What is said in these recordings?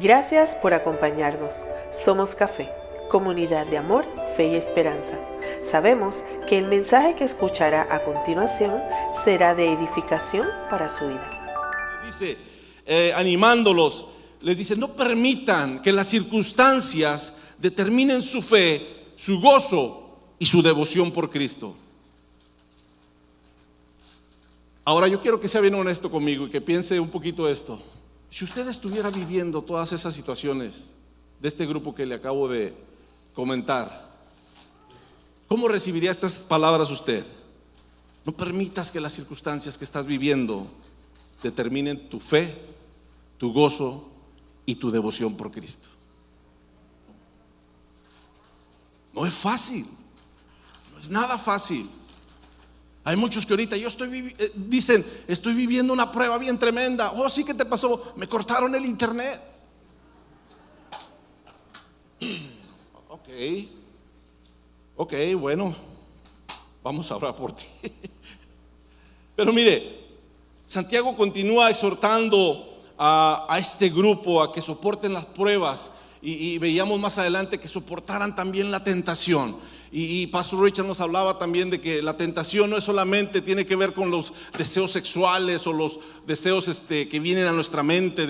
Gracias por acompañarnos. Somos Café, comunidad de amor, fe y esperanza. Sabemos que el mensaje que escuchará a continuación será de edificación para su vida. Dice, animándolos, les dice: no permitan que las circunstancias determinen su fe, su gozo y su devoción por Cristo. Ahora yo quiero que sea bien honesto conmigo y que piense un poquito esto. Si usted estuviera viviendo todas esas situaciones de este grupo que le acabo de comentar, ¿cómo recibiría estas palabras usted? No permitas que las circunstancias que estás viviendo determinen tu fe, tu gozo y tu devoción por Cristo. No es fácil, no es nada fácil. Hay muchos que ahorita dicen: estoy viviendo una prueba bien tremenda. Oh, sí, ¿qué te pasó? Me cortaron el internet. Ok, bueno, vamos a orar por ti. Pero mire, Santiago continúa exhortando a este grupo a que soporten las pruebas, y veíamos más adelante que soportaran también la tentación. Y Pastor Richard nos hablaba también de que la tentación no es solamente tiene que ver con los deseos sexuales o los deseos que vienen a nuestra mente,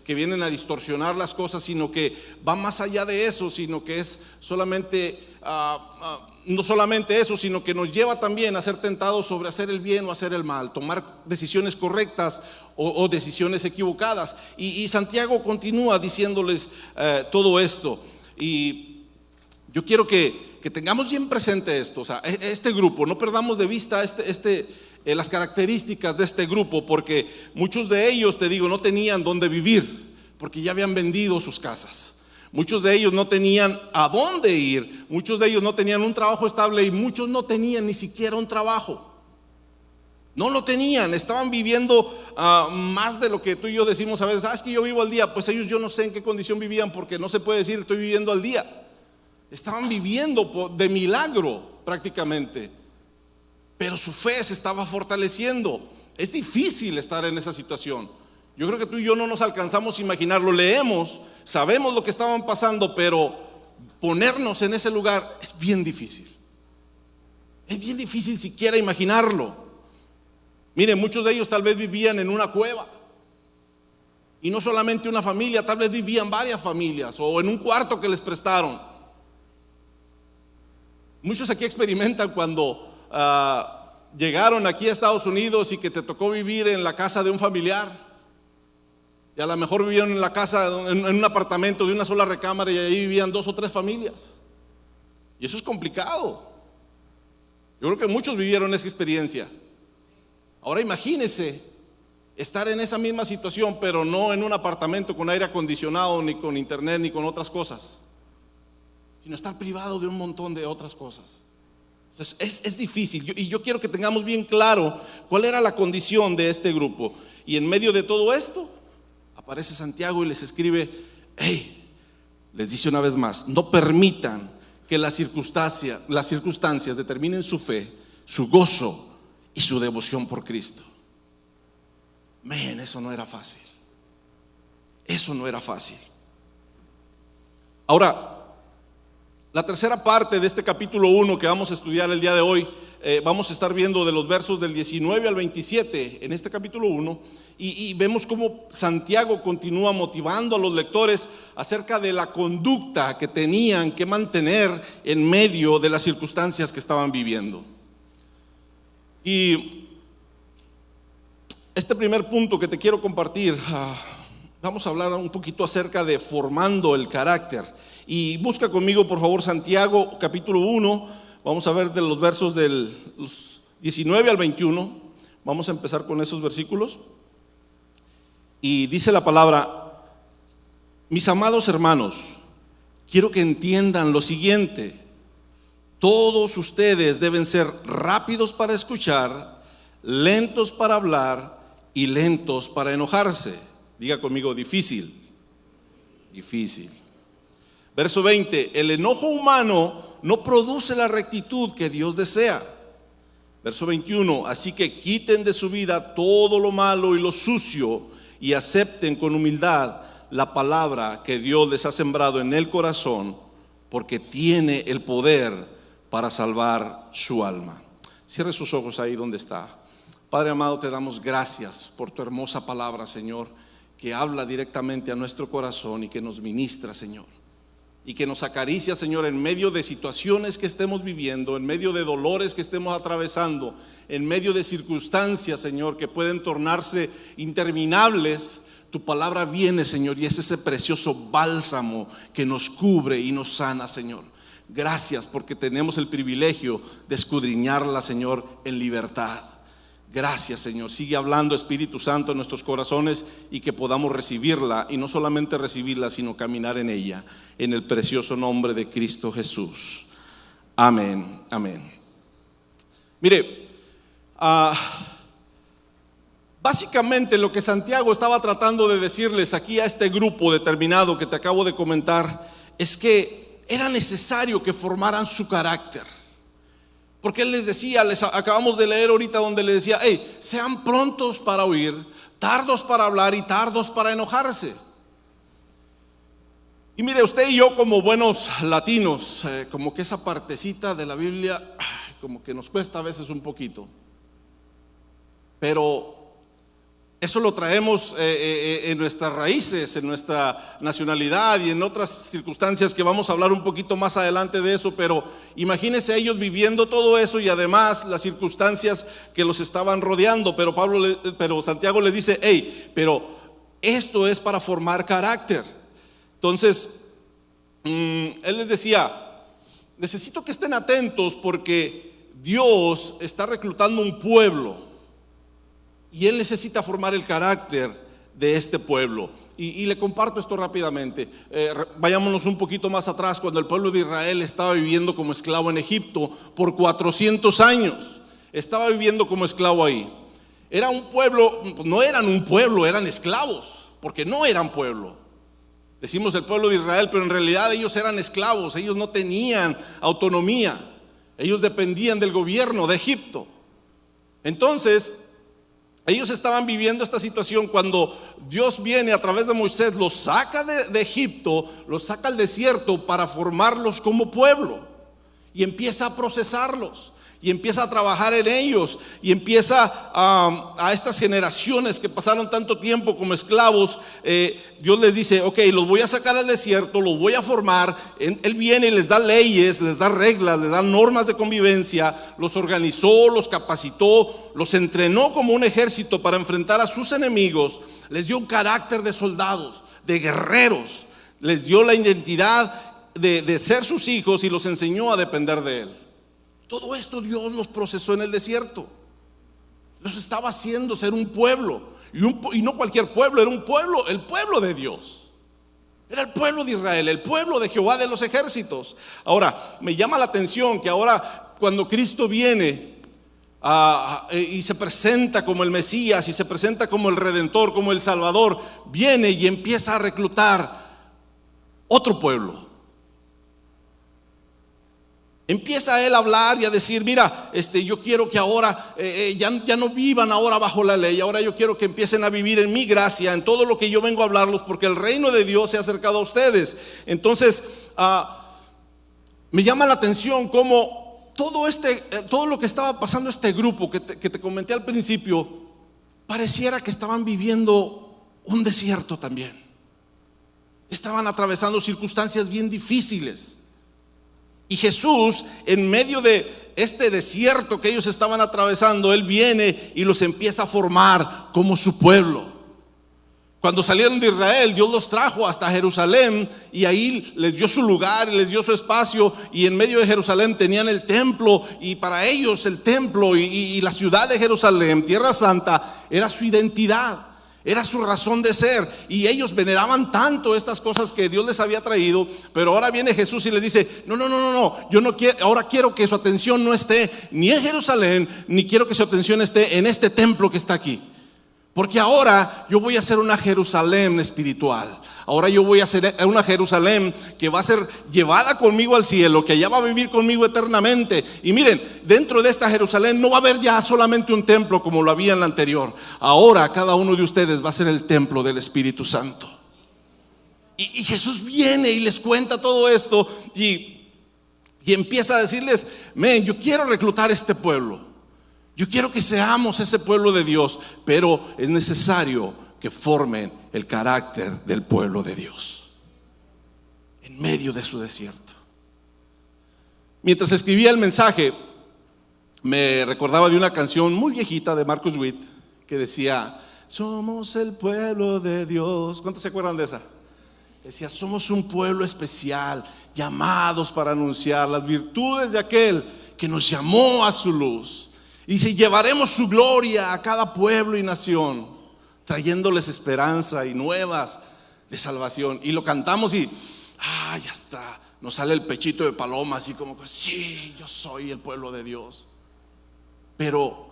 que vienen a distorsionar las cosas, sino que va más allá de eso, sino que es solamente no solamente eso, sino que nos lleva también a ser tentados sobre hacer el bien o hacer el mal, tomar decisiones correctas o decisiones equivocadas. Y Santiago continúa diciéndoles todo esto. Y yo quiero que tengamos bien presente esto, o sea, este grupo, no perdamos de vista las características de este grupo, porque muchos de ellos, te digo, no tenían dónde vivir, porque ya habían vendido sus casas. Muchos de ellos no tenían a dónde ir, muchos de ellos no tenían un trabajo estable, y muchos no tenían ni siquiera un trabajo. No lo tenían, estaban viviendo más de lo que tú y yo decimos a veces: es que yo vivo al día. Pues ellos, yo no sé en qué condición vivían, porque no se puede decir estoy viviendo al día. Estaban viviendo de milagro prácticamente, pero su fe se estaba fortaleciendo. Es difícil estar en esa situación. Yo creo que tú y yo no nos alcanzamos a imaginarlo. Leemos, sabemos lo que estaban pasando, pero ponernos en ese lugar es bien difícil. Es bien difícil siquiera imaginarlo. Miren, muchos de ellos tal vez vivían en una cueva, y no solamente una familia, tal vez vivían varias familias, o en un cuarto que les prestaron. Muchos aquí experimentan cuando llegaron aquí a Estados Unidos y que te tocó vivir en la casa de un familiar, y a lo mejor vivieron en la casa, en un apartamento de una sola recámara, y ahí vivían 2 o 3 familias. Y eso es complicado. Yo creo que muchos vivieron esa experiencia. Ahora imagínense estar en esa misma situación, pero no en un apartamento con aire acondicionado, ni con internet, ni con otras cosas, sino estar privado de un montón de otras cosas. Es difícil, y yo quiero que tengamos bien claro cuál era la condición de este grupo. Y en medio de todo esto aparece Santiago y les escribe: les dice una vez más, no permitan que las circunstancias determinen su fe, su gozo y su devoción por Cristo. Eso no era fácil. Eso no era fácil. Ahora, la tercera parte de este capítulo 1 que vamos a estudiar el día de hoy, vamos a estar viendo de los versos del 19 al 27 en este capítulo 1, y vemos cómo Santiago continúa motivando a los lectores acerca de la conducta que tenían que mantener en medio de las circunstancias que estaban viviendo. Y este primer punto que te quiero compartir, vamos a hablar un poquito acerca de formando el carácter. Y busca conmigo, por favor, Santiago capítulo 1. Vamos a ver de los versos del 19 al 21. Vamos a empezar con esos versículos. Y dice la palabra: mis amados hermanos, quiero que entiendan lo siguiente. Todos ustedes deben ser rápidos para escuchar, lentos para hablar y lentos para enojarse. Diga conmigo: difícil. Difícil. Verso 20: el enojo humano no produce la rectitud que Dios desea. Verso 21: así que quiten de su vida todo lo malo y lo sucio, y acepten con humildad la palabra que Dios les ha sembrado en el corazón, porque tiene el poder para salvar su alma. Cierre sus ojos ahí donde está. Padre amado, te damos gracias por tu hermosa palabra, Señor, que habla directamente a nuestro corazón y que nos ministra, Señor, y que nos acaricia, Señor, en medio de situaciones que estemos viviendo, en medio de dolores que estemos atravesando, en medio de circunstancias, Señor, que pueden tornarse interminables. Tu palabra viene, Señor, y es ese precioso bálsamo que nos cubre y nos sana, Señor. Gracias porque tenemos el privilegio de escudriñarla, Señor, en libertad. Gracias, Señor. Sigue hablando, Espíritu Santo, en nuestros corazones, y que podamos recibirla, y no solamente recibirla, sino caminar en ella, en el precioso nombre de Cristo Jesús. Amén, amén. Mire, básicamente lo que Santiago estaba tratando de decirles aquí a este grupo determinado que te acabo de comentar, es que era necesario que formaran su carácter. Porque él les decía, les acabamos de leer ahorita donde le decía, hey, sean prontos para oír, tardos para hablar y tardos para enojarse. Y mire, usted y yo como buenos latinos, como que esa partecita de la Biblia, como que nos cuesta a veces un poquito. Pero eso lo traemos en nuestras raíces, en nuestra nacionalidad y en otras circunstancias que vamos a hablar un poquito más adelante de eso. Pero imagínense ellos viviendo todo eso y además las circunstancias que los estaban rodeando. Pero Santiago les dice, hey, pero esto es para formar carácter. Entonces, él les decía, necesito que estén atentos porque Dios está reclutando un pueblo. Y Él necesita formar el carácter de este pueblo. Y le comparto esto rápidamente. Vayámonos un poquito más atrás, cuando el pueblo de Israel estaba viviendo como esclavo en Egipto por 400 años. Estaba viviendo como esclavo ahí. Era un pueblo, no eran un pueblo, eran esclavos, porque no eran pueblo. Decimos el pueblo de Israel, pero en realidad ellos eran esclavos. Ellos no tenían autonomía. Ellos dependían del gobierno de Egipto. Entonces, ellos estaban viviendo esta situación cuando Dios viene a través de Moisés, los saca de Egipto, los saca al desierto para formarlos como pueblo. Y empieza a procesarlos, y empieza a trabajar en ellos, y empieza a estas generaciones que pasaron tanto tiempo como esclavos. Dios les dice, ok, los voy a sacar al desierto, los voy a formar. Él viene y les da leyes, les da reglas, les da normas de convivencia, los organizó, los capacitó, los entrenó como un ejército para enfrentar a sus enemigos. Les dio un carácter de soldados, de guerreros, les dio la identidad de ser sus hijos y los enseñó a depender de Él. Todo esto Dios los procesó en el desierto. Los estaba haciendo ser un pueblo. Y no cualquier pueblo, era un pueblo, el pueblo de Dios. Era el pueblo de Israel, el pueblo de Jehová de los ejércitos. Ahora, me llama la atención que ahora cuando Cristo viene y se presenta como el Mesías, y se presenta como el Redentor, como el Salvador, viene y empieza a reclutar otro pueblo. Empieza él a hablar y a decir, mira, yo quiero que ahora ya no vivan ahora bajo la ley. Ahora yo quiero que empiecen a vivir en mi gracia, en todo lo que yo vengo a hablarlos, porque el reino de Dios se ha acercado a ustedes. Entonces, me llama la atención cómo todo lo que estaba pasando este grupo que te comenté al principio, pareciera que estaban viviendo un desierto también. Estaban atravesando circunstancias bien difíciles. Y Jesús, en medio de este desierto que ellos estaban atravesando, Él viene y los empieza a formar como su pueblo. Cuando salieron de Israel, Dios los trajo hasta Jerusalén y ahí les dio su lugar y les dio su espacio. Y en medio de Jerusalén tenían el templo, y para ellos el templo y la ciudad de Jerusalén, Tierra Santa, era su identidad. Era su razón de ser, y ellos veneraban tanto estas cosas que Dios les había traído. Pero ahora viene Jesús y les dice, no, yo no quiero, ahora quiero que su atención no esté ni en Jerusalén, ni quiero que su atención esté en este templo que está aquí. Porque ahora yo voy a hacer una Jerusalén espiritual. Ahora yo voy a hacer una Jerusalén que va a ser llevada conmigo al cielo, que allá va a vivir conmigo eternamente. Y miren, dentro de esta Jerusalén no va a haber ya solamente un templo como lo había en la anterior. Ahora cada uno de ustedes va a ser el templo del Espíritu Santo. Y Jesús viene y les cuenta todo esto y empieza a decirles: yo quiero reclutar este pueblo. Yo quiero que seamos ese pueblo de Dios, pero es necesario que formen el carácter del pueblo de Dios en medio de su desierto. Mientras escribía el mensaje, me recordaba de una canción muy viejita de Marcus Witt que decía: somos el pueblo de Dios. ¿Cuántos se acuerdan de esa? Decía: somos un pueblo especial, llamados para anunciar las virtudes de aquel que nos llamó a su luz. Y si llevaremos su gloria a cada pueblo y nación, trayéndoles esperanza y nuevas de salvación. Y lo cantamos y ya está, nos sale el pechito de paloma, así como que sí, yo soy el pueblo de Dios. Pero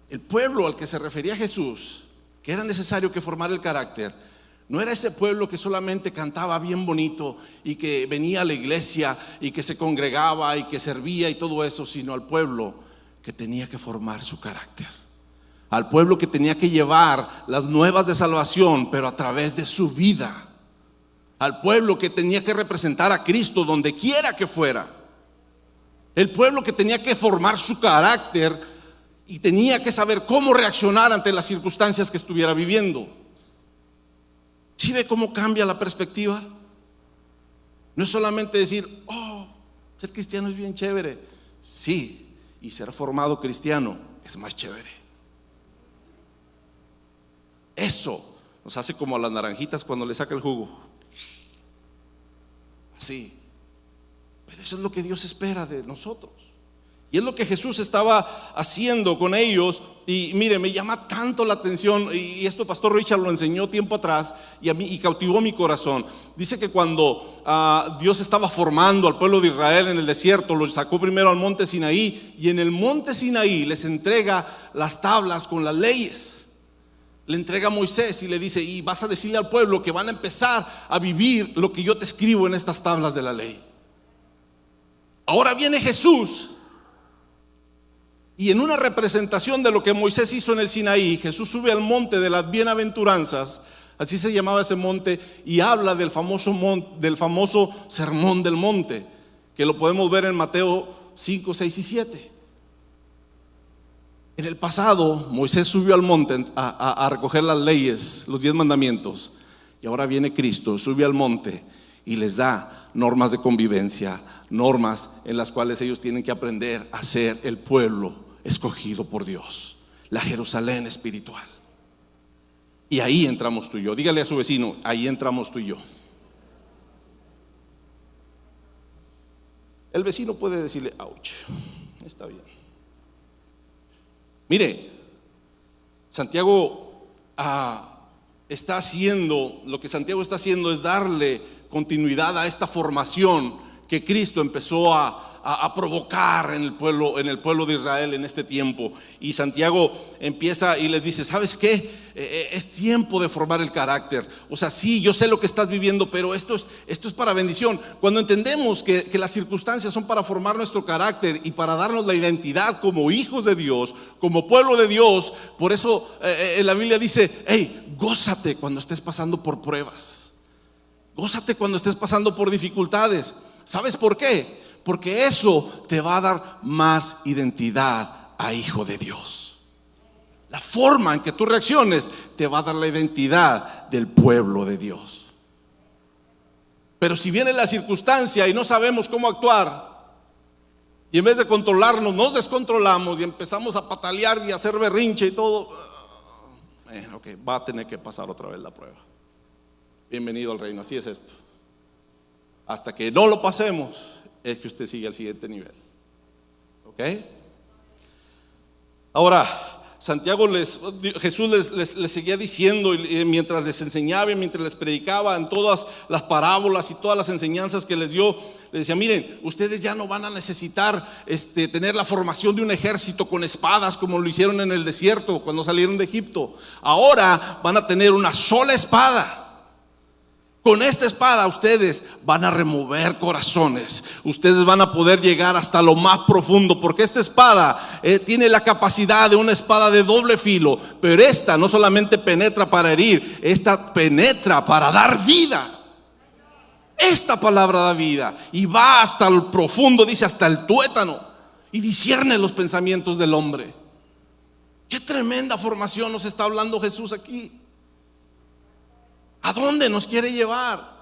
el pueblo al que se refería Jesús, que era necesario que formara el carácter, no era ese pueblo que solamente cantaba bien bonito y que venía a la iglesia y que se congregaba y que servía y todo eso, sino al pueblo que tenía que formar su carácter, al pueblo que tenía que llevar las nuevas de salvación, pero a través de su vida, al pueblo que tenía que representar a Cristo donde quiera que fuera, el pueblo que tenía que formar su carácter y tenía que saber cómo reaccionar ante las circunstancias que estuviera viviendo. ¿Sí ve cómo cambia la perspectiva? No es solamente decir: ser cristiano es bien chévere. Sí, y ser formado cristiano es más chévere. Eso nos hace como a las naranjitas cuando le saca el jugo. Así. Pero eso es lo que Dios espera de nosotros. Y es lo que Jesús estaba haciendo con ellos. Y mire, me llama tanto la atención, y esto Pastor Richard lo enseñó tiempo atrás y cautivó mi corazón. Dice que cuando Dios estaba formando al pueblo de Israel en el desierto, los sacó primero al monte Sinaí, y en el monte Sinaí les entrega las tablas con las leyes. Le entrega a Moisés y le dice: y vas a decirle al pueblo que van a empezar a vivir lo que yo te escribo en estas tablas de la ley. Ahora viene Jesús, y en una representación de lo que Moisés hizo en el Sinaí, Jesús sube al monte de las bienaventuranzas, así se llamaba ese monte, y habla del famoso sermón del monte, que lo podemos ver en Mateo 5, 6 y 7. En el pasado, Moisés subió al monte a recoger las leyes, los 10 mandamientos, y ahora viene Cristo, sube al monte y les da normas de convivencia, normas en las cuales ellos tienen que aprender a ser el pueblo escogido por Dios, la Jerusalén espiritual. Y ahí entramos tú y yo. Dígale a su vecino: ahí entramos tú y yo. El vecino puede decirle: ouch, está bien. Mire, Santiago está haciendo, lo que Santiago está haciendo es darle continuidad a esta formación que Cristo empezó a provocar en el pueblo de Israel en este tiempo. Y Santiago empieza y les dice: ¿sabes qué? Es tiempo de formar el carácter. O sea, sí, yo sé lo que estás viviendo, pero esto es para bendición. Cuando entendemos que las circunstancias son para formar nuestro carácter y para darnos la identidad como hijos de Dios, como pueblo de Dios, por eso en la Biblia dice: hey, gózate cuando estés pasando por pruebas, gózate cuando estés pasando por dificultades. ¿Sabes por qué? Porque eso te va a dar más identidad a hijo de Dios. La forma en que tú reacciones te va a dar la identidad del pueblo de Dios. Pero si viene la circunstancia y no sabemos cómo actuar, y en vez de controlarnos nos descontrolamos y empezamos a patalear y a hacer berrinche y todo, va a tener que pasar otra vez la prueba. Bienvenido al reino, así es esto. Hasta que no lo pasemos es que usted sigue al siguiente nivel. ¿Ok? Ahora, Jesús les seguía diciendo, mientras les enseñaba y mientras les predicaba en todas las parábolas y todas las enseñanzas que les dio, les decía: miren, ustedes ya no van a necesitar tener la formación de un ejército con espadas como lo hicieron en el desierto cuando salieron de Egipto. Ahora van a tener una sola espada. Con esta espada ustedes van a remover corazones. Ustedes van a poder llegar hasta lo más profundo, porque esta espada tiene la capacidad de una espada de doble filo. Pero esta no solamente penetra para herir, esta penetra para dar vida. Esta palabra da vida y va hasta el profundo, dice, hasta el tuétano, y discierne los pensamientos del hombre. Qué tremenda formación nos está hablando Jesús aquí. ¿A dónde nos quiere llevar?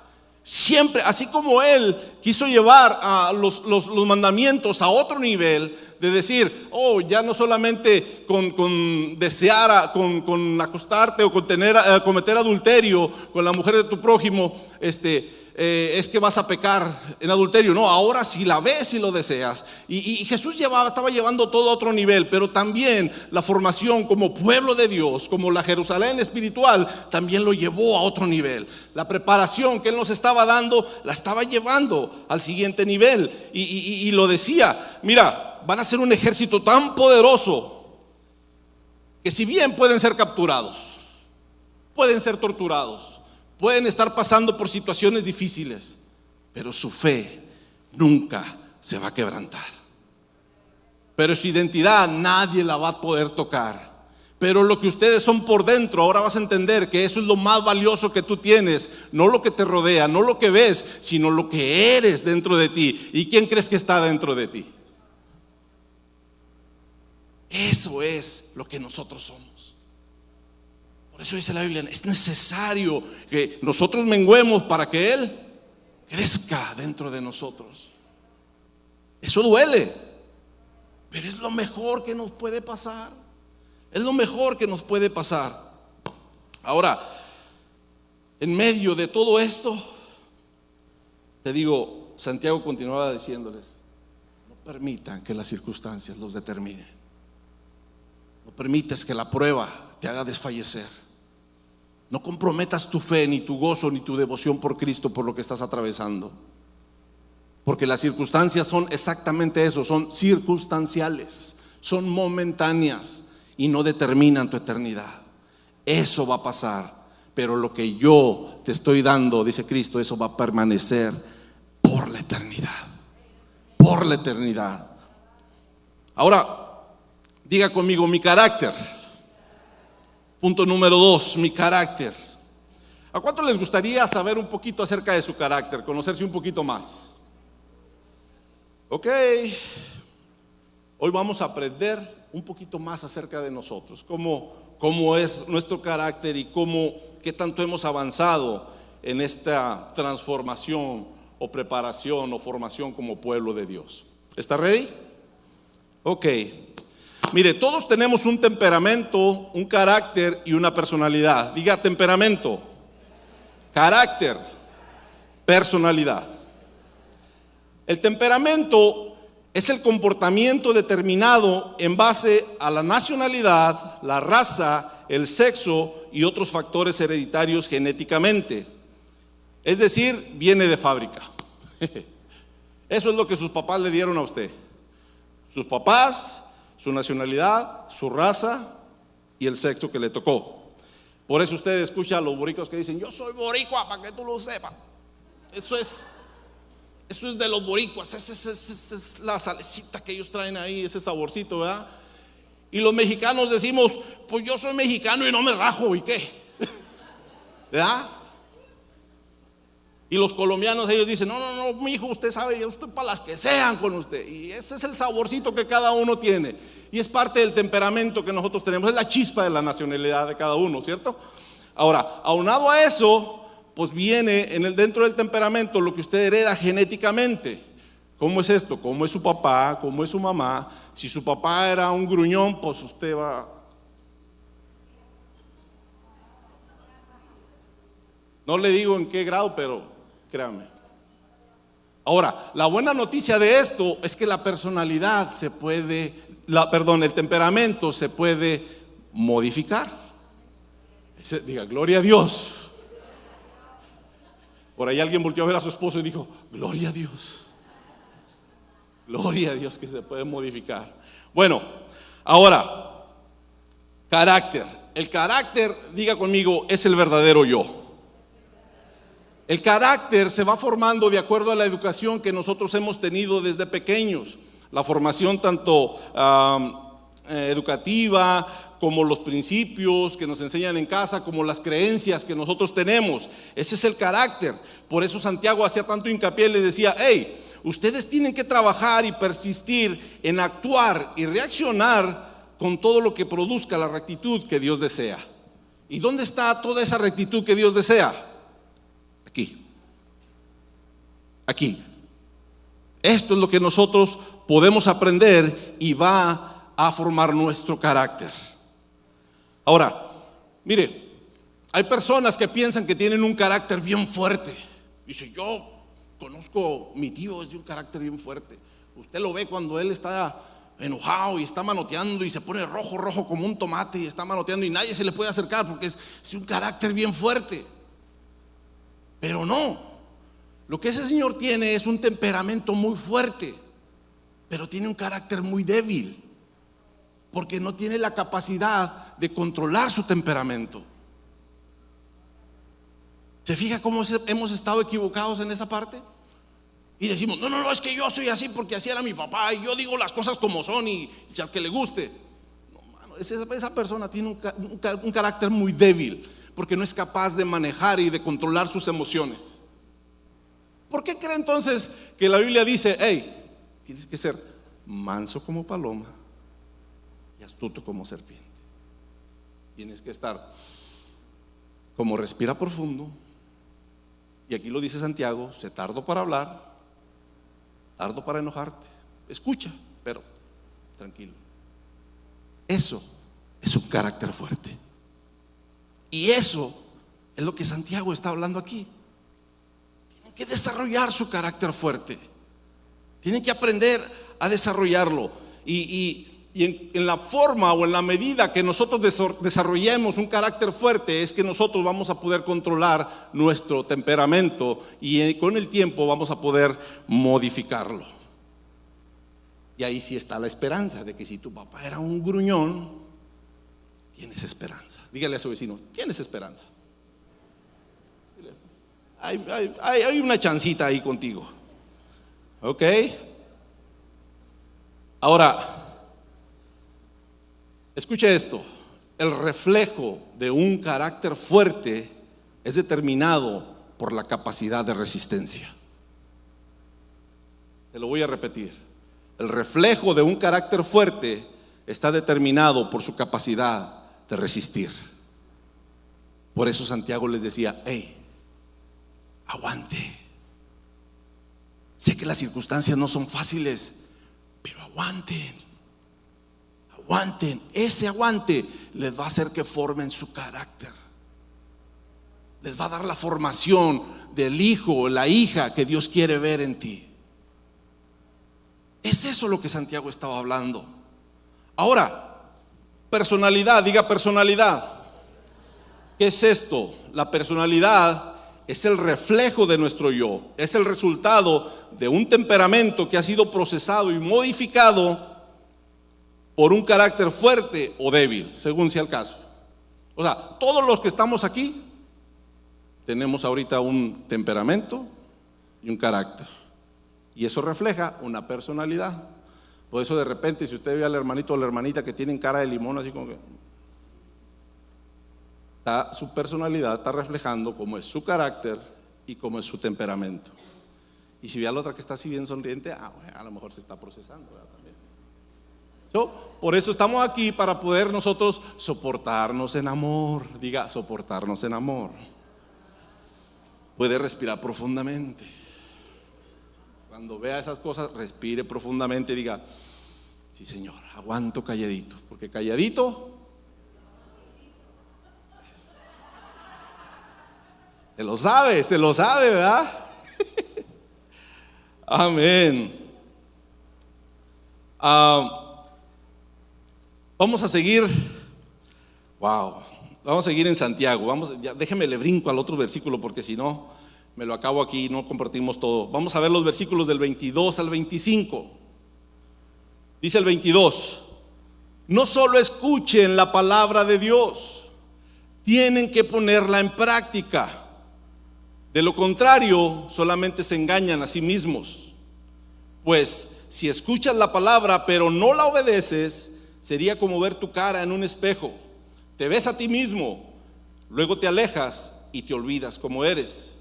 Siempre, así como Él quiso llevar a los mandamientos a otro nivel, de decir, ya no solamente con desear, con acostarte o con cometer adulterio con la mujer de tu prójimo, es que vas a pecar en adulterio. No, ahora si la ves y lo deseas. Y Jesús estaba llevando todo a otro nivel, pero también la formación como pueblo de Dios, como la Jerusalén espiritual, también lo llevó a otro nivel. La preparación que Él nos estaba dando, la estaba llevando al siguiente nivel. Y lo decía, mira, van a ser un ejército tan poderoso que si bien pueden ser capturados, pueden ser torturados, pueden estar pasando por situaciones difíciles, pero su fe nunca se va a quebrantar. Pero su identidad nadie la va a poder tocar. Pero lo que ustedes son por dentro, ahora vas a entender que eso es lo más valioso que tú tienes. No lo que te rodea, no lo que ves, sino lo que eres dentro de ti. ¿Y quién crees que está dentro de ti? Eso es lo que nosotros somos. Por eso dice la Biblia, es necesario que nosotros menguemos para que Él crezca dentro de nosotros. Eso duele, pero es lo mejor que nos puede pasar. Es lo mejor que nos puede pasar. Ahora, en medio de todo esto, te digo, Santiago continuaba diciéndoles, no permitan que las circunstancias los determinen. No permitas que la prueba te haga desfallecer. No comprometas tu fe, ni tu gozo, ni tu devoción por Cristo por lo que estás atravesando. Porque las circunstancias son exactamente eso, son circunstanciales, son momentáneas y no determinan tu eternidad. Eso va a pasar, pero lo que yo te estoy dando, dice Cristo, eso va a permanecer por la eternidad. Por la eternidad. Ahora, diga conmigo, mi carácter. Punto número 2, mi carácter. ¿A cuánto les gustaría saber un poquito acerca de su carácter? Conocerse un poquito más. Ok. Hoy vamos a aprender un poquito más acerca de nosotros. Cómo es nuestro carácter y qué tanto hemos avanzado en esta transformación o preparación o formación como pueblo de Dios. ¿Está ready? Ok. Mire, todos tenemos un temperamento, un carácter y una personalidad. Diga temperamento, carácter, personalidad. El temperamento es el comportamiento determinado en base a la nacionalidad, la raza, el sexo y otros factores hereditarios genéticamente. Es decir, viene de fábrica. Eso es lo que sus papás le dieron a usted. Sus papás, su nacionalidad, su raza y el sexo que le tocó. Por eso usted escucha a los boricuas que dicen, yo soy boricua, para que tú lo sepas. Eso es de los boricuas, esa es la salecita que ellos traen ahí, ese saborcito, ¿verdad? Y los mexicanos decimos, pues yo soy mexicano y no me rajo, ¿y qué? ¿Verdad? Y los colombianos, ellos dicen, no, mi hijo, usted sabe, yo estoy para las que sean con usted. Y ese es el saborcito que cada uno tiene. Y es parte del temperamento que nosotros tenemos, es la chispa de la nacionalidad de cada uno, ¿cierto? Ahora, aunado a eso, pues viene dentro del temperamento lo que usted hereda genéticamente. ¿Cómo es esto? ¿Cómo es su papá? ¿Cómo es su mamá? Si su papá era un gruñón, pues usted va... No le digo en qué grado, pero créame. Ahora, la buena noticia de esto es que la personalidad el temperamento se puede modificar. Diga, gloria a Dios. Por ahí alguien volteó a ver a su esposo y dijo, gloria a Dios. Gloria a Dios que se puede modificar. Bueno, ahora, carácter. El carácter, diga conmigo, es el verdadero yo. El carácter se va formando de acuerdo a la educación que nosotros hemos tenido desde pequeños. La formación tanto educativa como los principios que nos enseñan en casa, como las creencias que nosotros tenemos. Ese es el carácter. Por eso Santiago hacía tanto hincapié y les decía: hey, ustedes tienen que trabajar y persistir en actuar y reaccionar con todo lo que produzca la rectitud que Dios desea. ¿Y dónde está toda esa rectitud que Dios desea? Aquí. Aquí. Esto es lo que nosotros podemos aprender y va a formar nuestro carácter. Ahora, mire, hay personas que piensan que tienen un carácter bien fuerte. Dice: yo conozco, mi tío es de un carácter bien fuerte. Usted lo ve cuando él está enojado y está manoteando y se pone rojo como un tomate y está manoteando y nadie se le puede acercar porque es un carácter bien fuerte. Pero no, lo que ese señor tiene es un temperamento muy fuerte, pero tiene un carácter muy débil, porque no tiene la capacidad de controlar su temperamento. ¿Se fija cómo hemos estado equivocados en esa parte? Y decimos: no, es que yo soy así porque así era mi papá y yo digo las cosas como son y al que le guste. No, mano, esa persona tiene un carácter muy débil, porque no es capaz de manejar y de controlar sus emociones. ¿Por qué cree entonces que la Biblia dice: hey, tienes que ser manso como paloma y astuto como serpiente? Tienes que estar como respira profundo. Y aquí lo dice Santiago: sé tardo para hablar, tardo para enojarte. Escucha, pero tranquilo. Eso es un carácter fuerte. Y eso es lo que Santiago está hablando aquí. Tienen que desarrollar su carácter fuerte. Tienen que aprender a desarrollarlo. Y en la forma o en la medida que nosotros desarrollemos un carácter fuerte, es que nosotros vamos a poder controlar nuestro temperamento y con el tiempo vamos a poder modificarlo. Y ahí sí está la esperanza de que si tu papá era un gruñón, tienes esperanza. Dígale a su vecino: tienes esperanza. Hay una chancita ahí contigo. Ok. Ahora, escuche esto: el reflejo de un carácter fuerte es determinado por la capacidad de resistencia. Te lo voy a repetir: el reflejo de un carácter fuerte está determinado por su capacidad de resistir. Por eso Santiago les decía: hey, aguante. Sé que las circunstancias no son fáciles, pero aguanten. Aguanten. Ese aguante les va a hacer que formen su carácter. Les va a dar la formación del hijo o la hija que Dios quiere ver en ti. Es eso lo que Santiago estaba hablando. Ahora, personalidad, diga personalidad. ¿Qué es esto? La personalidad es el reflejo de nuestro yo. Es el resultado de un temperamento que ha sido procesado y modificado por un carácter fuerte o débil, según sea el caso. O sea, todos los que estamos aquí tenemos ahorita un temperamento y un carácter, y eso refleja una personalidad. Por eso de repente, si usted ve al hermanito o la hermanita que tienen cara de limón, así como que su personalidad está reflejando cómo es su carácter y cómo es su temperamento. Y si ve a la otra que está así bien sonriente, bueno, a lo mejor se está procesando, ¿verdad? También. Por eso estamos aquí, para poder nosotros soportarnos en amor. Diga, soportarnos en amor. Puede respirar profundamente. Cuando vea esas cosas, respire profundamente y diga: sí, Señor, aguanto calladito, porque calladito se lo sabe, ¿verdad? Amén. Vamos a seguir. Vamos a seguir en Santiago. Déjeme le brinco al otro versículo, porque si no me lo acabo aquí y no compartimos todo. Vamos a ver los versículos del 22 al 25. Dice el 22: no solo escuchen la palabra de Dios, tienen que ponerla en práctica. De lo contrario, solamente se engañan a sí mismos. Pues si escuchas la palabra pero no la obedeces, sería como ver tu cara en un espejo. Te ves a ti mismo, luego te alejas y te olvidas cómo eres.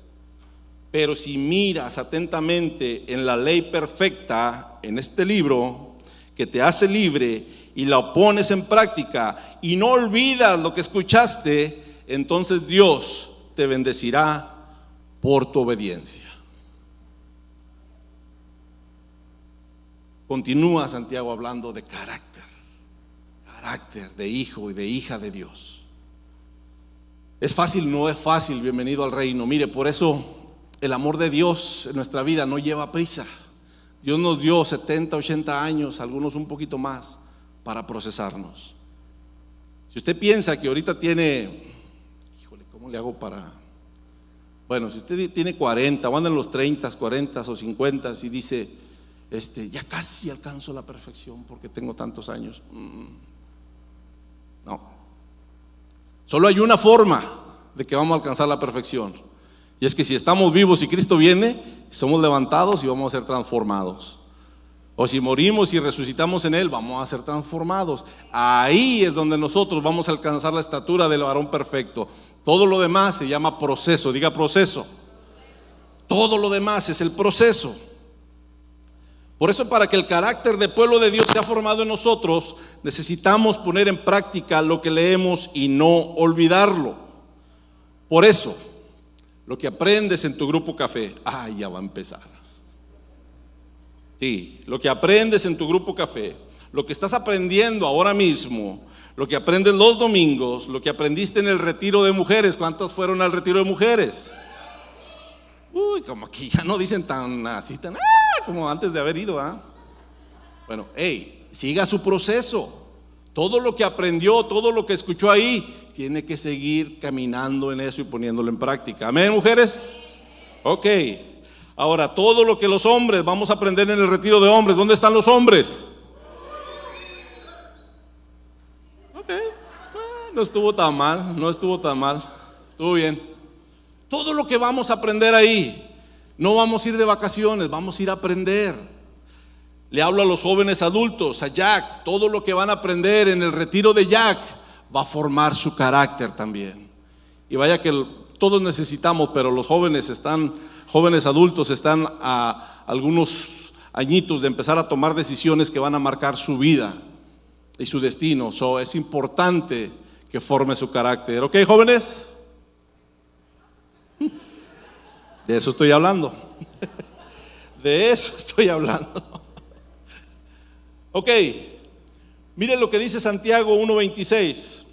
Pero si miras atentamente en la ley perfecta, en este libro, que te hace libre, y la pones en práctica, y no olvidas lo que escuchaste, entonces Dios te bendecirá por tu obediencia. Continúa Santiago hablando de carácter de hijo y de hija de Dios. ¿Es fácil? No es fácil. Bienvenido al reino. Mire, por eso el amor de Dios en nuestra vida no lleva prisa. Dios nos dio 70, 80 años, algunos un poquito más, para procesarnos. Si usted piensa que ahorita tiene, híjole, ¿cómo le hago para? Bueno, si usted tiene 40, o anda en los 30, 40 o 50 y dice, ya casi alcanzo la perfección porque tengo tantos años. No. Solo hay una forma de que vamos a alcanzar la perfección. Y es que si estamos vivos y Cristo viene, somos levantados y vamos a ser transformados. O si morimos y resucitamos en Él, vamos a ser transformados. Ahí es donde nosotros vamos a alcanzar la estatura del varón perfecto. Todo lo demás se llama proceso. Diga proceso. Todo lo demás es el proceso. Por eso, para que el carácter del pueblo de Dios sea formado en nosotros, necesitamos poner en práctica lo que leemos y no olvidarlo. Por eso, lo que aprendes en tu grupo café, ya va a empezar. Sí, lo que aprendes en tu grupo café, lo que estás aprendiendo ahora mismo, lo que aprendes los domingos, lo que aprendiste en el retiro de mujeres. ¿Cuántos fueron al retiro de mujeres? Uy, como aquí ya no dicen tan así, tan como antes de haber ido, Bueno, siga su proceso. Todo lo que aprendió, todo lo que escuchó ahí, tiene que seguir caminando en eso y poniéndolo en práctica. Amén, mujeres. Ok. Ahora, todo lo que los hombres vamos a aprender en el retiro de hombres, ¿dónde están los hombres? Ok. No estuvo tan mal, estuvo bien. Todo lo que vamos a aprender ahí, no vamos a ir de vacaciones, vamos a ir a aprender. Le hablo a los jóvenes adultos, a Jack. Todo lo que van a aprender en el retiro de Jack va a formar su carácter también. Y vaya que todos necesitamos, pero los jóvenes adultos están a algunos añitos de empezar a tomar decisiones que van a marcar su vida y su destino. Es importante que forme su carácter. ¿Ok, jóvenes? De eso estoy hablando. De eso estoy hablando. Ok, miren lo que dice Santiago 1:26.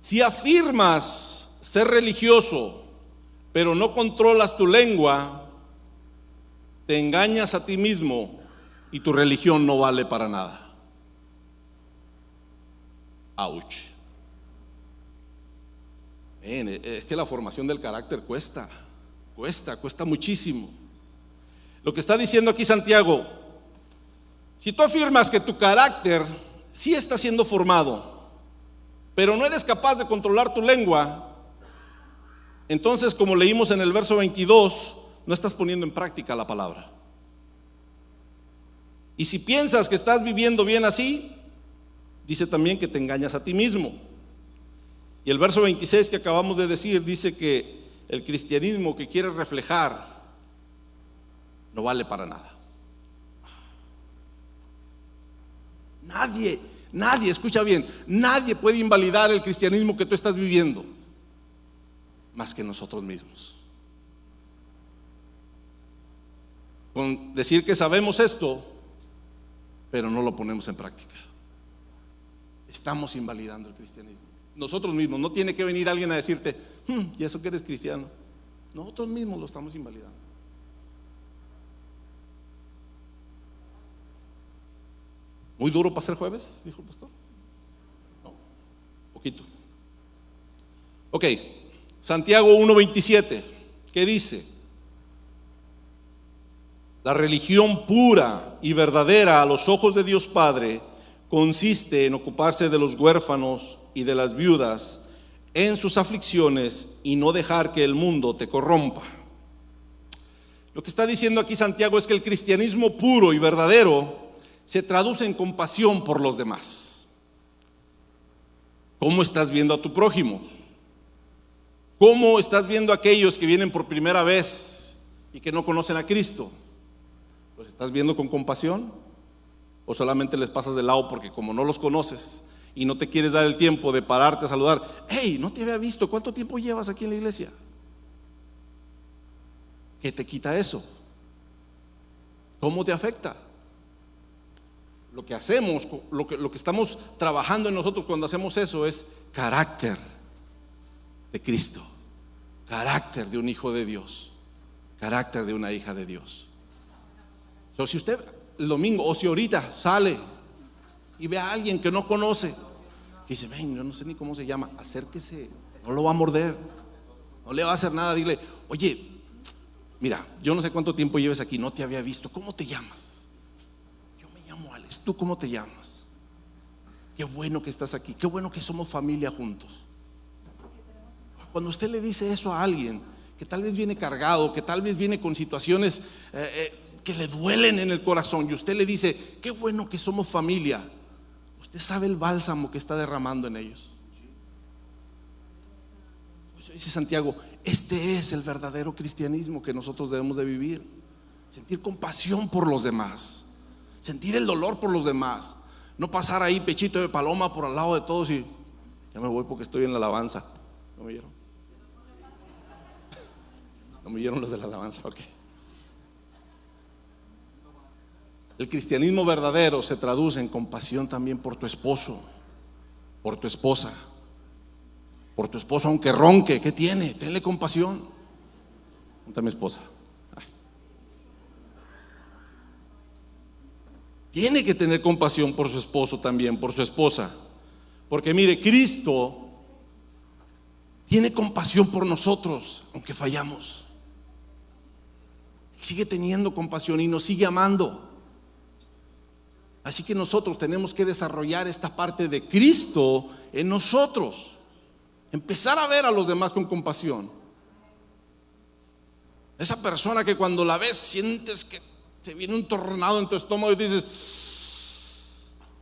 Si afirmas ser religioso, pero no controlas tu lengua, te engañas a ti mismo y tu religión no vale para nada. Ouch. Es que la formación del carácter cuesta muchísimo. Lo que está diciendo aquí Santiago, si tú afirmas que tu carácter sí está siendo formado, pero no eres capaz de controlar tu lengua, entonces, como leímos en el verso 22, no estás poniendo en práctica la palabra. Y si piensas que estás viviendo bien así, dice también que te engañas a ti mismo. Y el verso 26 que acabamos de decir dice que el cristianismo que quieres reflejar no vale para nada. Nadie, escucha bien, nadie puede invalidar el cristianismo que tú estás viviendo más que nosotros mismos. Con decir que sabemos esto, pero no lo ponemos en práctica, estamos invalidando el cristianismo. Nosotros mismos, no tiene que venir alguien a decirte, ¿y eso que eres cristiano? Nosotros mismos lo estamos invalidando. ¿Muy duro para ser jueves?, dijo el pastor. No, poquito. Ok, Santiago 1:27, ¿qué dice? La religión pura y verdadera a los ojos de Dios Padre consiste en ocuparse de los huérfanos y de las viudas en sus aflicciones y no dejar que el mundo te corrompa. Lo que está diciendo aquí Santiago es que el cristianismo puro y verdadero se traduce en compasión por los demás. ¿Cómo estás viendo a tu prójimo? ¿Cómo estás viendo a aquellos que vienen por primera vez y que no conocen a Cristo? ¿Los estás viendo con compasión? ¿O solamente les pasas de lado porque como no los conoces y no te quieres dar el tiempo de pararte a saludar? Hey, no te había visto, ¿cuánto tiempo llevas aquí en la iglesia? ¿Qué te quita eso? ¿Cómo te afecta? Lo que hacemos, lo que estamos trabajando en nosotros cuando hacemos eso es carácter de Cristo, carácter de un hijo de Dios, carácter de una hija de Dios. So, si usted el domingo o si ahorita sale y ve a alguien que no conoce, que dice, ven, yo no sé ni cómo se llama, acérquese, no lo va a morder, no le va a hacer nada, dile, oye, mira, yo no sé cuánto tiempo lleves aquí, no te había visto, ¿cómo te llamas? Yo me llamo Alex, ¿tú cómo te llamas? Qué bueno que estás aquí, qué bueno que somos familia juntos. Cuando usted le dice eso a alguien que tal vez viene cargado, que tal vez viene con situaciones que le duelen en el corazón, y usted le dice, qué bueno que somos familia, usted sabe el bálsamo que está derramando en ellos. Pues dice Santiago, este es el verdadero cristianismo que nosotros debemos de vivir. Sentir compasión por los demás, sentir el dolor por los demás, no pasar ahí pechito de paloma por al lado de todos y ya me voy porque estoy en la alabanza. ¿No me oyeron? ¿No me oyeron los de la alabanza? Ok. El cristianismo verdadero se traduce en compasión también por tu esposo, por tu esposa, por tu esposo aunque ronque. ¿Qué tiene? Tenle compasión. ¿Dónde está mi esposa? Ay. Tiene que tener compasión por su esposo también, por su esposa. Porque mire, Cristo tiene compasión por nosotros aunque fallamos. Sigue teniendo compasión y nos sigue amando. Así que nosotros tenemos que desarrollar esta parte de Cristo en nosotros. Empezar a ver a los demás con compasión. Esa persona que cuando la ves sientes que se viene un tornado en tu estómago y dices,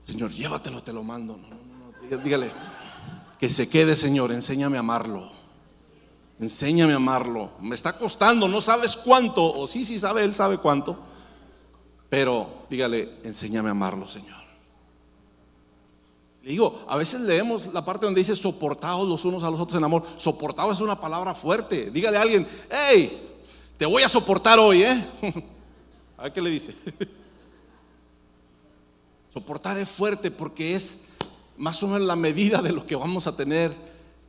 Señor, llévatelo, te lo mando. No. Dígale, que se quede, Señor, enséñame a amarlo. Enséñame a amarlo. Me está costando, no sabes cuánto. O sí sabe, Él sabe cuánto. Pero dígale, enséñame a amarlo, Señor. Le digo, a veces leemos la parte donde dice soportados los unos a los otros en amor. Soportados es una palabra fuerte. Dígale a alguien, hey, te voy a soportar hoy, A ver qué le dice. Soportar es fuerte porque es más o menos la medida de lo que vamos a tener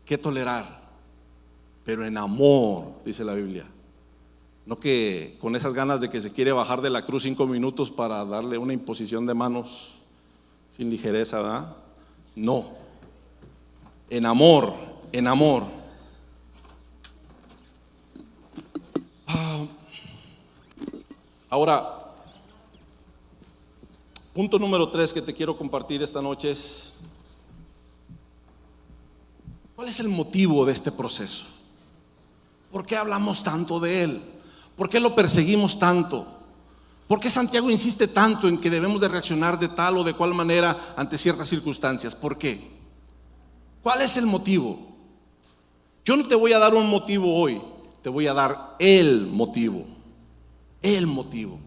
que tolerar. Pero en amor, dice la Biblia. No que con esas ganas de que se quiere bajar de la cruz 5 minutos para darle una imposición de manos sin ligereza, ¿verdad? No, en amor, en amor. Ahora, punto número 3 que te quiero compartir esta noche es, ¿cuál es el motivo de este proceso? ¿Por qué hablamos tanto de él? ¿Por qué lo perseguimos tanto? ¿Por qué Santiago insiste tanto en que debemos de reaccionar de tal o de cual manera ante ciertas circunstancias? ¿Por qué? ¿Cuál es el motivo? Yo no te voy a dar un motivo hoy, te voy a dar el motivo. El motivo.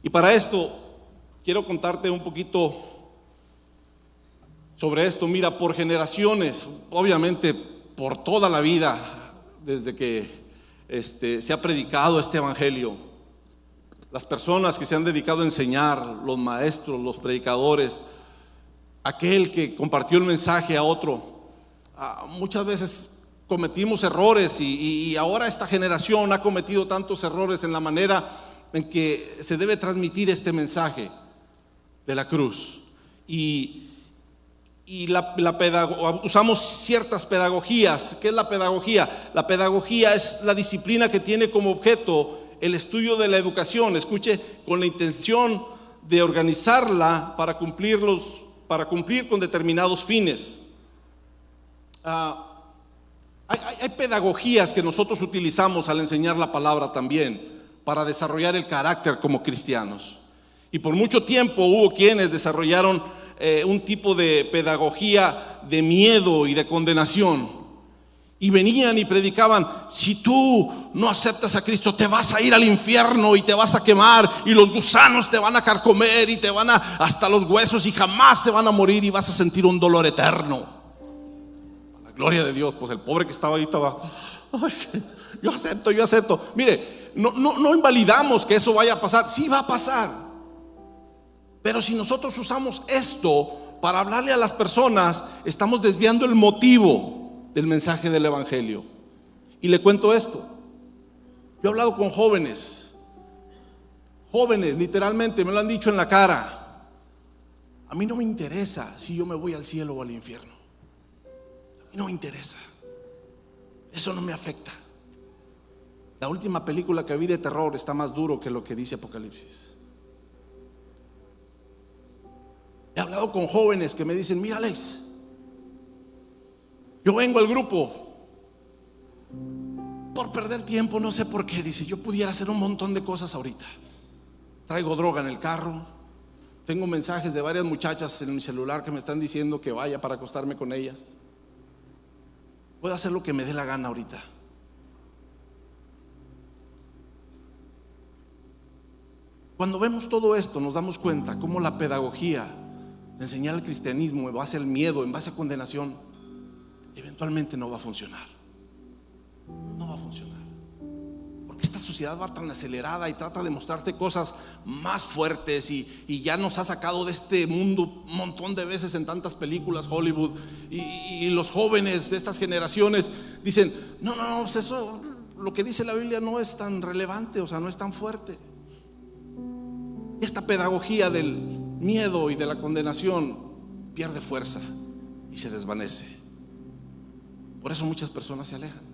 Y para esto quiero contarte un poquito sobre esto. Mira, por generaciones, obviamente por toda la vida, desde que se ha predicado este evangelio, las personas que se han dedicado a enseñar, los maestros, los predicadores, aquel que compartió el mensaje a otro, muchas veces cometimos errores y ahora esta generación ha cometido tantos errores en la manera en que se debe transmitir este mensaje de la cruz. Y usamos ciertas pedagogías. ¿Qué es la pedagogía? La pedagogía es la disciplina que tiene como objeto el estudio de la educación, escuche, con la intención de organizarla para cumplir con determinados fines. Hay pedagogías que nosotros utilizamos al enseñar la palabra también para desarrollar el carácter como cristianos. Y por mucho tiempo hubo quienes desarrollaron un tipo de pedagogía de miedo y de condenación. Y venían y predicaban: si tú no aceptas a Cristo, te vas a ir al infierno y te vas a quemar, y los gusanos te van a carcomer y te van a hasta los huesos, y jamás se van a morir, y vas a sentir un dolor eterno. A la gloria de Dios. Pues el pobre que estaba ahí estaba: ay, yo acepto. Mire, no invalidamos que eso vaya a pasar. Sí va a pasar. Pero si nosotros usamos esto para hablarle a las personas, estamos desviando el motivo del mensaje del evangelio. Y le cuento esto: yo he hablado con jóvenes literalmente me lo han dicho en la cara: a mí no me interesa si yo me voy al cielo o al infierno. A mí no me interesa, eso no me afecta. La última película que vi de terror está más duro que lo que dice Apocalipsis. He hablado con jóvenes que me dicen: mira, Alex, yo vengo al grupo por perder tiempo, no sé por qué. Dice: yo pudiera hacer un montón de cosas ahorita. Traigo droga en el carro, tengo mensajes de varias muchachas en mi celular que me están diciendo que vaya para acostarme con ellas. Puedo hacer lo que me dé la gana ahorita. Cuando vemos todo esto, nos damos cuenta cómo la pedagogía de enseñar el cristianismo en base al miedo, en base a condenación, eventualmente no va a funcionar. No va a funcionar, porque esta sociedad va tan acelerada y trata de mostrarte cosas más fuertes, y ya nos ha sacado de este mundo un montón de veces en tantas películas Hollywood, y los jóvenes de estas generaciones dicen: no, pues eso, lo que dice la Biblia no es tan relevante, o sea, no es tan fuerte. Esta pedagogía del miedo y de la condenación pierde fuerza y se desvanece. Por eso muchas personas se alejan.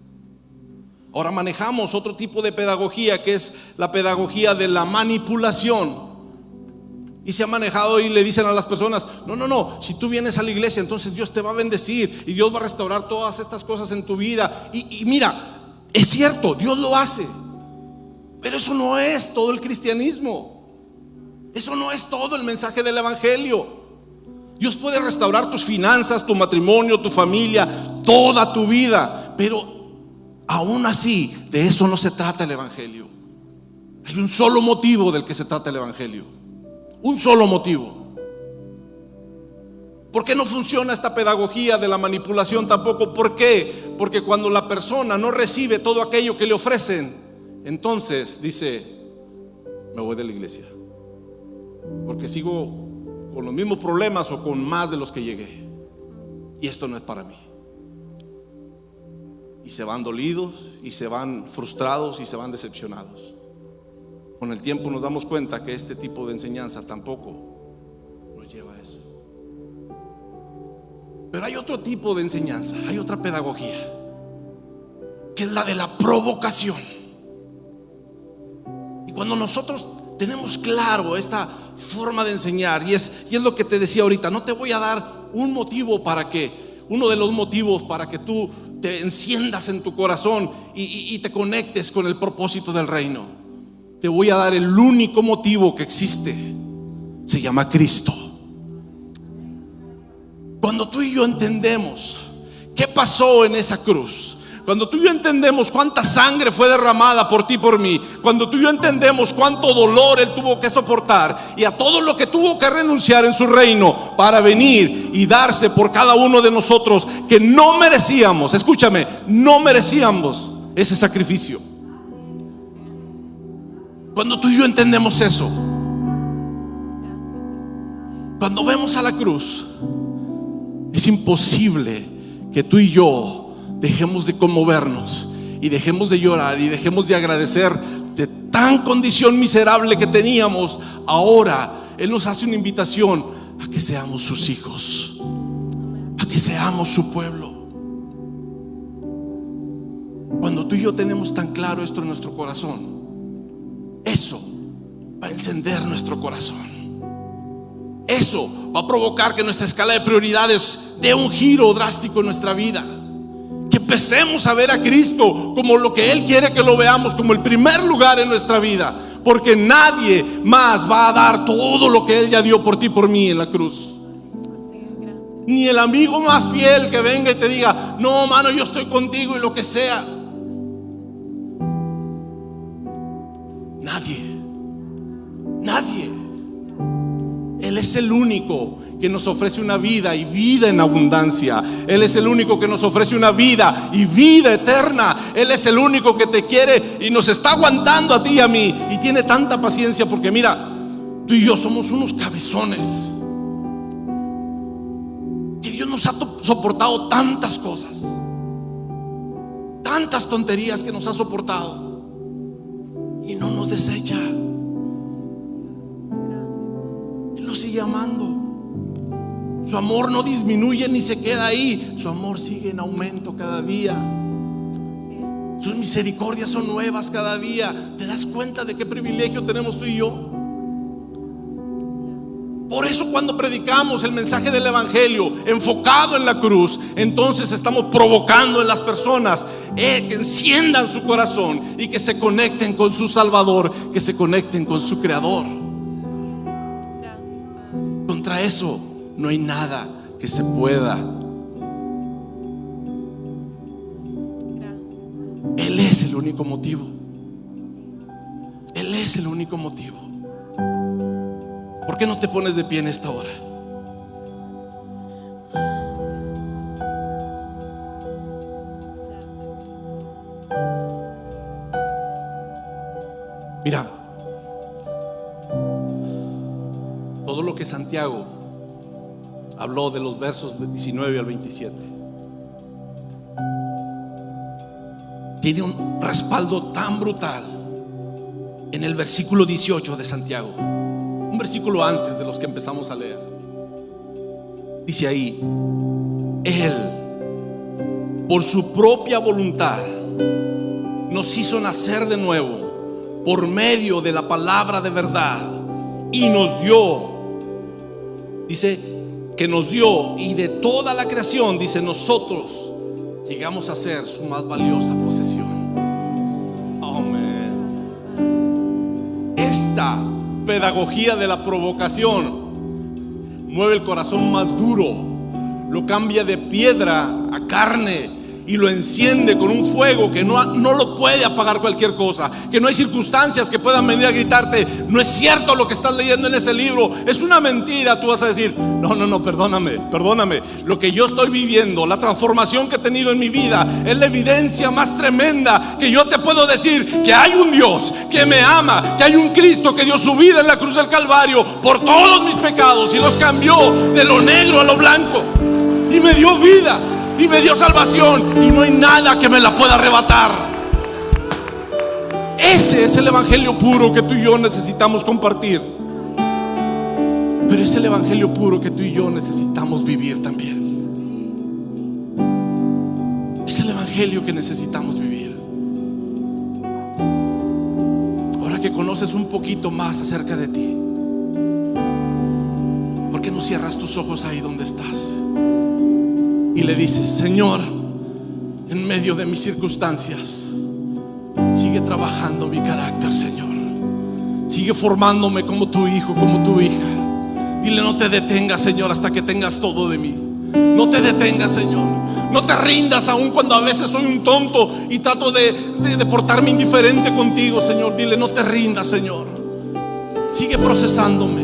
Ahora manejamos otro tipo de pedagogía, que es la pedagogía de la manipulación. Y se ha manejado y le dicen a las personas: no, si tú vienes a la iglesia, entonces Dios te va a bendecir y Dios va a restaurar todas estas cosas en tu vida. Y mira, es cierto, Dios lo hace, pero eso no es todo el cristianismo. Eso no es todo el mensaje del evangelio. Dios puede restaurar tus finanzas, tu matrimonio, tu familia, toda tu vida, pero aún así, de eso no se trata el evangelio. Hay un solo motivo del que se trata el evangelio. Un solo motivo. ¿Por qué no funciona esta pedagogía de la manipulación tampoco? ¿Por qué? Porque cuando la persona no recibe todo aquello que le ofrecen, entonces dice: me voy de la iglesia, porque sigo con los mismos problemas o con más de los que llegué, y esto no es para mí. Y se van dolidos, y se van frustrados, y se van decepcionados. Con el tiempo nos damos cuenta que este tipo de enseñanza tampoco nos lleva a eso. Pero hay otro tipo de enseñanza, hay otra pedagogía, que es la de la provocación. Y cuando nosotros tenemos claro esta forma de enseñar, y es lo que te decía ahorita: no te voy a dar un motivo uno de los motivos para que tú te enciendas en tu corazón y te conectes con el propósito del reino. Te voy a dar el único motivo que existe: se llama Cristo. Cuando tú y yo entendemos qué pasó en esa cruz, cuando tú y yo entendemos cuánta sangre fue derramada por ti y por mí, cuando tú y yo entendemos cuánto dolor Él tuvo que soportar y a todo lo que tuvo que renunciar en su reino para venir y darse por cada uno de nosotros que no merecíamos, escúchame, no merecíamos ese sacrificio. Cuando tú y yo entendemos eso, cuando vemos a la cruz, es imposible que tú y yo dejemos de conmovernos y dejemos de llorar y dejemos de agradecer de tan condición miserable que teníamos. Ahora Él nos hace una invitación a que seamos sus hijos, a que seamos su pueblo. Cuando tú y yo tenemos tan claro esto en nuestro corazón, eso va a encender nuestro corazón. Eso va a provocar que nuestra escala de prioridades dé un giro drástico en nuestra vida, que empecemos a ver a Cristo como lo que Él quiere que lo veamos, como el primer lugar en nuestra vida, porque nadie más va a dar todo lo que Él ya dio por ti y por mí en la cruz. Ni el amigo más fiel que venga y te diga: no, mano, yo estoy contigo y lo que sea. Nadie. Él es el único que nos ofrece una vida y vida en abundancia. Él es el único que nos ofrece una vida y vida eterna. Él es el único que te quiere y nos está aguantando a ti y a mí, y tiene tanta paciencia, porque mira, tú y yo somos unos cabezones, que Dios nos ha soportado tantas cosas, tantas tonterías que nos ha soportado, y no nos desecha. Él nos sigue amando. Su amor no disminuye ni se queda ahí. Su amor sigue en aumento cada día. Sus misericordias son nuevas cada día. ¿Te das cuenta de qué privilegio tenemos tú y yo? Por eso cuando predicamos el mensaje del evangelio enfocado en la cruz, entonces estamos provocando en las personas que enciendan su corazón y que se conecten con su Salvador, que se conecten con su Creador. Contra eso no hay nada que se pueda. Él es el único motivo. Él es el único motivo. ¿Por qué no te pones de pie en esta hora? Mira, todo lo que Santiago habló de los versos 19 al 27 tiene un respaldo tan brutal en el versículo 18 de Santiago, un versículo antes de los que empezamos a leer. Dice ahí: Él, por su propia voluntad, nos hizo nacer de nuevo por medio de la palabra de verdad, y nos dio, dice que nos dio, y de toda la creación, dice, nosotros llegamos a ser su más valiosa posesión. Amén. Esta pedagogía de la provocación mueve el corazón más duro, lo cambia de piedra a carne y lo enciende con un fuego que no lo puede apagar cualquier cosa, que no hay circunstancias que puedan venir a gritarte: no es cierto lo que estás leyendo en ese libro, es una mentira. Tú vas a decir: no, perdóname, lo que yo estoy viviendo, la transformación que he tenido en mi vida, es la evidencia más tremenda que yo te puedo decir que hay un Dios que me ama, que hay un Cristo que dio su vida en la cruz del Calvario por todos mis pecados y los cambió de lo negro a lo blanco, y me dio vida y me dio salvación, y no hay nada que me la pueda arrebatar. Ese es el evangelio puro que tú y yo necesitamos compartir. Pero es el evangelio puro que tú y yo necesitamos vivir también. Es el evangelio que necesitamos vivir. Ahora que conoces un poquito más acerca de ti, ¿por qué no cierras tus ojos ahí donde estás y le dices: Señor, en medio de mis circunstancias, sigue trabajando mi carácter, Señor, sigue formándome como tu hijo, como tu hija? Dile: no te detengas, Señor, hasta que tengas todo de mí. No te detengas, Señor. No te rindas, aun cuando a veces soy un tonto y trato de portarme indiferente contigo, Señor. Dile: no te rindas, Señor. Sigue procesándome,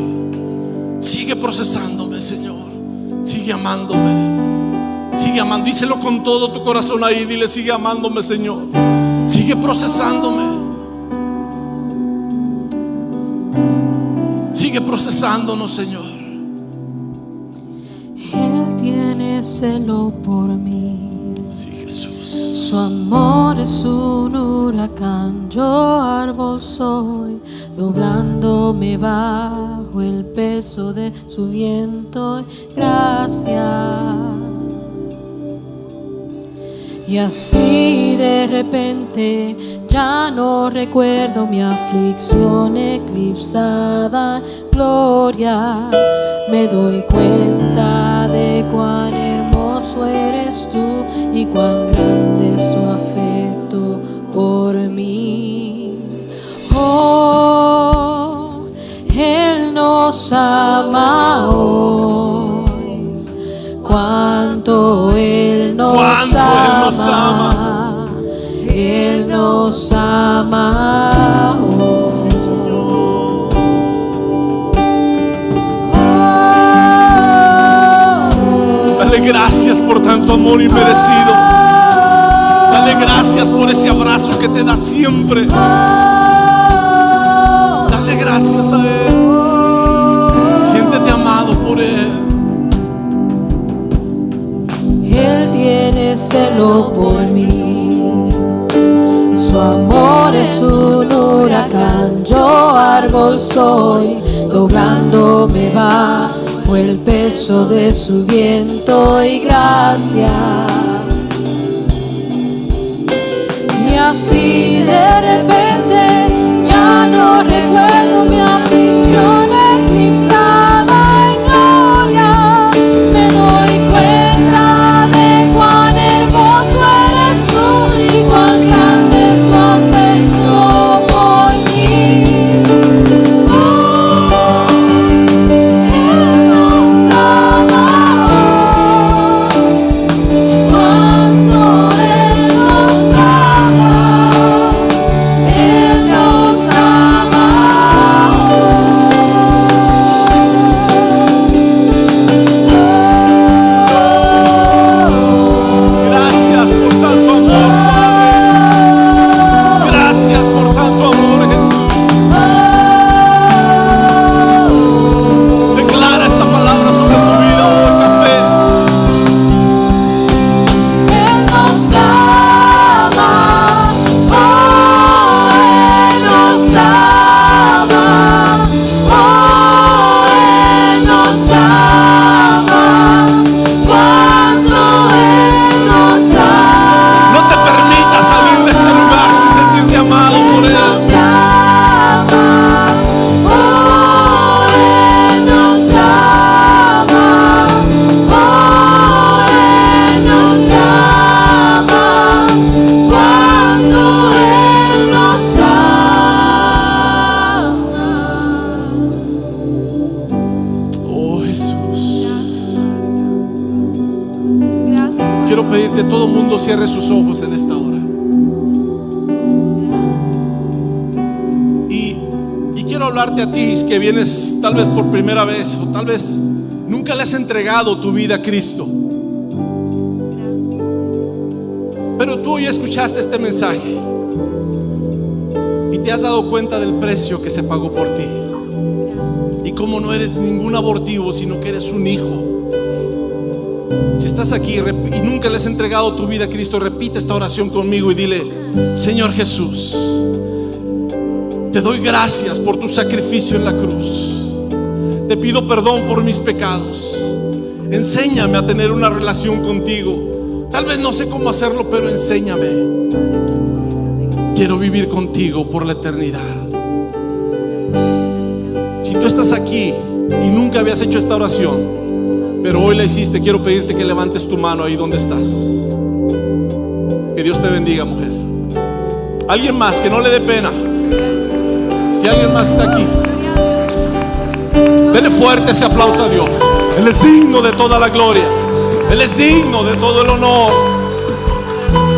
Señor. Sigue amándome. Sigue amando, díselo con todo tu corazón ahí. Dile: sigue amándome, Señor. Sigue procesándome. Sigue procesándonos, Señor. Él tiene celo por mí. Sí, Jesús. Su amor es un huracán. Yo árbol soy, doblándome bajo el peso de su viento. Gracias. Y así de repente ya no recuerdo mi aflicción eclipsada en gloria. Me doy cuenta de cuán hermoso hermoso eres tú y cuán grande es tu afecto por mí. Oh, Él nos ama hoy, cuánto Él nos ama. Él nos ama hoy. Dale gracias por tanto amor inmerecido. Dale gracias por ese abrazo que te da siempre. Dale gracias a Él. Siéntete amado por Él. Él tiene celo por mí. Su amor es un huracán. Yo árbol soy, doblándome bajo el peso de su viento y gracia. Y así de repente ya no recuerdo mi aflicción eclipsada en gloria. Me doy cuenta de cuán hermoso eres tú y cuán grande es tu afecto por mí. Oh, Él nos ama hoy, cuánto Él nos ama. Él nos ama Gracias por tanto amor, Padre. Gracias por tanto amor, Jesús. Declara esta palabra sobre tu vida hoy, Café. Él nos ama, oh, Él nos ama, oh, Él nos ama, cuánto Él nos ama. No te permitas salir de este lugar sin sentirte amado por Él. Nos ama, oh, Él nos ama, oh, Él nos ama, cuando Él nos ama. Oh, Jesús. Quiero pedirte, todo mundo cierre sus ojos en esta hora. Y quiero hablarte a ti que vienes tal vez por primera vez o tal vez nunca le has entregado tu vida a Cristo. Pero tú hoy escuchaste este mensaje y te has dado cuenta del precio que se pagó por ti. Y como no eres ningún abortivo, sino que eres un hijo. Si estás aquí y nunca le has entregado tu vida a Cristo, repite esta oración conmigo y dile: Señor Jesús, te doy gracias por tu sacrificio en la cruz. Te pido perdón por mis pecados. Enséñame a tener una relación contigo. Tal vez no sé cómo hacerlo, pero enséñame. Quiero vivir contigo por la eternidad. Si tú estás aquí y nunca habías hecho esta oración, pero hoy la hiciste, quiero pedirte que levantes tu mano ahí donde estás. Que Dios te bendiga, mujer. Alguien más, que no le dé pena. Si alguien más está aquí, denle fuerte ese aplauso a Dios. Él es digno de toda la gloria. Él es digno de todo el honor.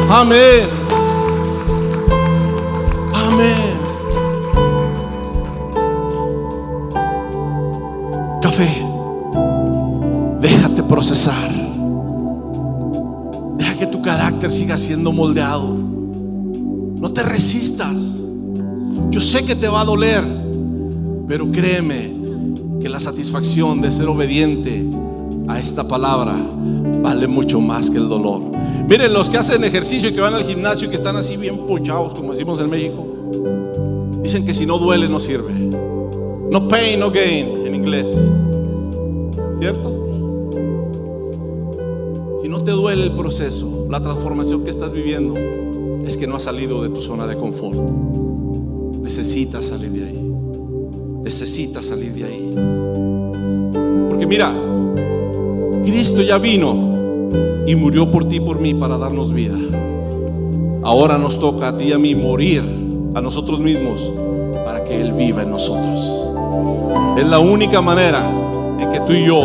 Amén. Amén. Café, déjate procesar. Deja que tu carácter siga siendo moldeado. No te resistas. Yo sé que te va a doler, pero créeme que la satisfacción de ser obediente a esta palabra vale mucho más que el dolor. Miren, los que hacen ejercicio y que van al gimnasio y que están así bien ponchados, como decimos en México, dicen que si no duele no sirve. No pain, no gain en inglés, ¿cierto? Si no te duele el proceso, la transformación que estás viviendo, es que no has salido de tu zona de confort. Necesitas salir de ahí. Necesitas salir de ahí. Porque mira, Cristo ya vino y murió por ti y por mí para darnos vida. Ahora nos toca a ti y a mí morir a nosotros mismos para que Él viva en nosotros. Es la única manera en que tú y yo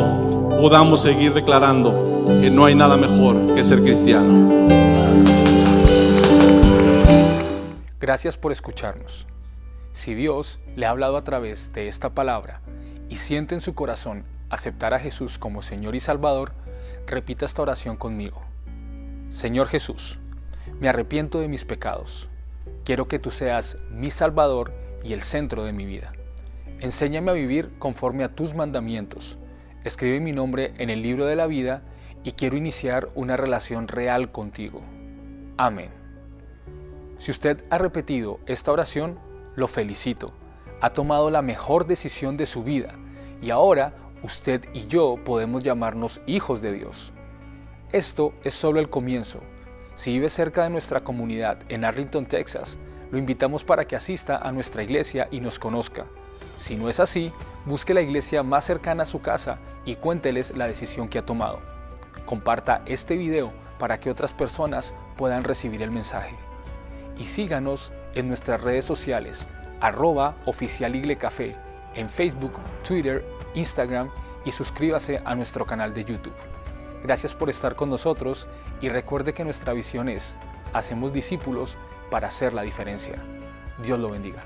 podamos seguir declarando que no hay nada mejor que ser cristiano. Gracias por escucharnos. Si Dios le ha hablado a través de esta palabra y siente en su corazón aceptar a Jesús como Señor y Salvador, repita esta oración conmigo. Señor Jesús, me arrepiento de mis pecados. Quiero que tú seas mi Salvador y el centro de mi vida. Enséñame a vivir conforme a tus mandamientos. Escribe mi nombre en el libro de la vida y quiero iniciar una relación real contigo. Amén. Si usted ha repetido esta oración, lo felicito. Ha tomado la mejor decisión de su vida y ahora usted y yo podemos llamarnos hijos de Dios. Esto es solo el comienzo. Si vive cerca de nuestra comunidad en Arlington, Texas, lo invitamos para que asista a nuestra iglesia y nos conozca. Si no es así, busque la iglesia más cercana a su casa y cuénteles la decisión que ha tomado. Comparta este video para que otras personas puedan recibir el mensaje. Y síganos en nuestras redes sociales, @oficialiglecafé, en Facebook, Twitter, Instagram y suscríbase a nuestro canal de YouTube. Gracias por estar con nosotros y recuerde que nuestra visión es: hacemos discípulos para hacer la diferencia. Dios lo bendiga.